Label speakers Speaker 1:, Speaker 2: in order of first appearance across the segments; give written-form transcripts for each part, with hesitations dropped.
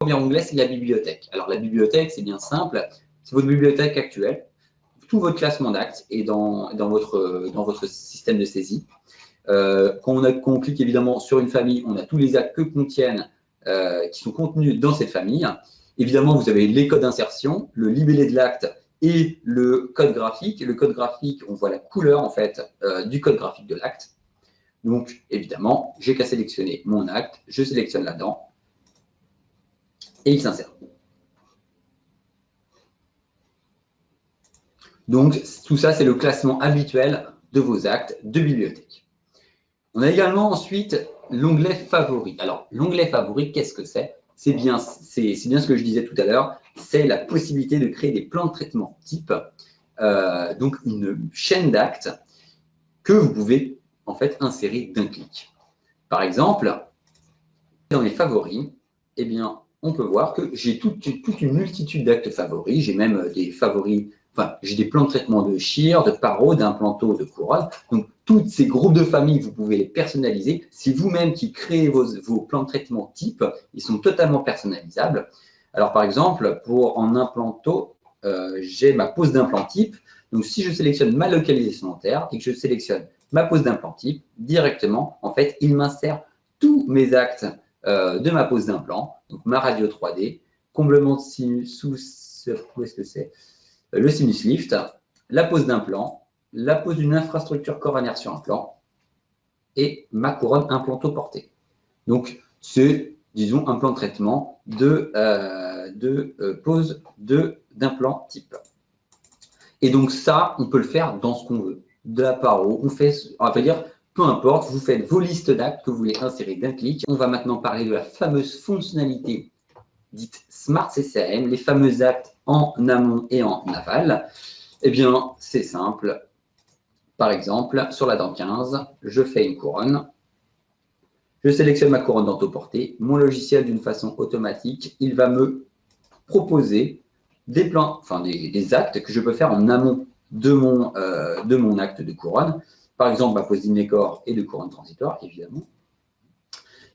Speaker 1: premier onglet, c'est la bibliothèque. Alors, la bibliothèque, c'est bien simple. C'est votre bibliothèque actuelle. Tout votre classement d'actes est dans votre système de saisie. Quand on clique évidemment sur une famille, on a tous les actes qui sont contenus dans cette famille. Évidemment, vous avez les codes d'insertion, le libellé de l'acte et le code graphique. Le code graphique, on voit la couleur en fait du code graphique de l'acte. Donc, évidemment, j'ai qu'à sélectionner mon acte, je sélectionne là-dedans et il s'insère. Donc, tout ça, c'est le classement habituel de vos actes de bibliothèque. On a également ensuite l'onglet Favoris. Alors, l'onglet Favoris, qu'est-ce que c'est? C'est bien ce que je disais tout à l'heure, c'est la possibilité de créer des plans de traitement type, donc une chaîne d'actes que vous pouvez en fait insérer d'un clic. Par exemple, dans les favoris, eh bien, on peut voir que j'ai toute une multitude d'actes favoris. J'ai même des favoris, enfin, j'ai des plans de traitement de chir, de paro, d'implanto, de couronne. Donc, tous ces groupes de familles, vous pouvez les personnaliser. C'est vous-même qui créez vos plans de traitement type. Ils sont totalement personnalisables. Alors, par exemple, en implanto, j'ai ma pose d'implant type. Donc, si je sélectionne ma localisation dentaire et que je sélectionne ma pose d'implant type, directement, en fait, il m'insère tous mes actes de ma pose d'implant, donc ma radio 3D, comblement de sinus, où est-ce que c'est? Le sinus lift, la pose d'implant, la pose d'une infrastructure coronaire sur implant et ma couronne implanto-portée. Donc, c'est, disons, un plan de traitement de pose d'implant type. Et donc, ça, on peut le faire dans ce qu'on veut. De la paro, on va dire, peu importe, vous faites vos listes d'actes que vous voulez insérer d'un clic. On va maintenant parler de la fameuse fonctionnalité dite Smart CCM, les fameux actes en amont et en aval. Eh bien, c'est simple. Par exemple, sur la dent 15, je fais une couronne. Je sélectionne ma couronne dentoportée. Mon logiciel, d'une façon automatique, il va me proposer des plans, enfin des actes que je peux faire en amont de mon acte de couronne. Par exemple, ma pose d'imnécor et de couronne transitoire, évidemment.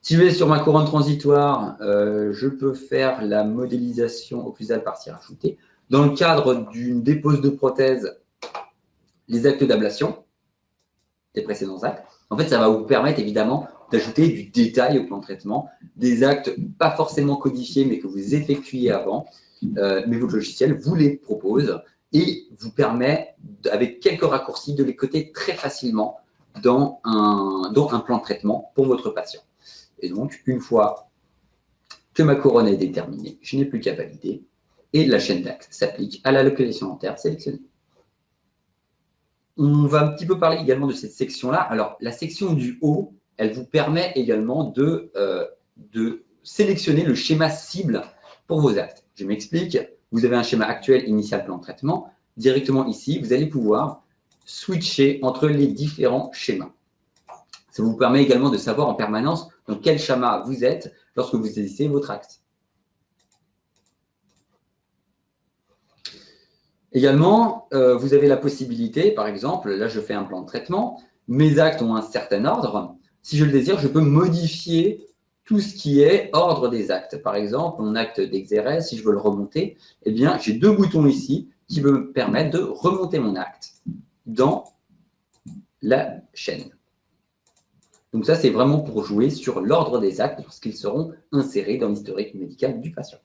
Speaker 1: Si je vais sur ma couronne transitoire, je peux faire la modélisation occlusale partie rajoutée. Dans le cadre d'une dépose de prothèse, les actes d'ablation des précédents actes. En fait, ça va vous permettre évidemment d'ajouter du détail au plan de traitement, des actes pas forcément codifiés, mais que vous effectuez avant. Mais votre logiciel vous les propose et vous permet, avec quelques raccourcis, de les coder très facilement dans un plan de traitement pour votre patient. Et donc, une fois que ma couronne est déterminée, je n'ai plus qu'à valider et la chaîne d'actes s'applique à la localisation dentaire sélectionnée. On va un petit peu parler également de cette section-là. Alors, la section du haut, elle vous permet également de sélectionner le schéma cible pour vos actes. Je m'explique. Vous avez un schéma actuel, initial, plan de traitement. Directement ici, vous allez pouvoir switcher entre les différents schémas. Ça vous permet également de savoir en permanence dans quel schéma vous êtes lorsque vous saisissez votre acte. Également, vous avez la possibilité, par exemple, là je fais un plan de traitement, mes actes ont un certain ordre. Si je le désire, je peux modifier tout ce qui est ordre des actes. Par exemple, mon acte d'exérèse, si je veux le remonter, eh bien, j'ai deux boutons ici qui me permettent de remonter mon acte dans la chaîne. Donc ça, c'est vraiment pour jouer sur l'ordre des actes lorsqu'ils seront insérés dans l'historique médical du patient.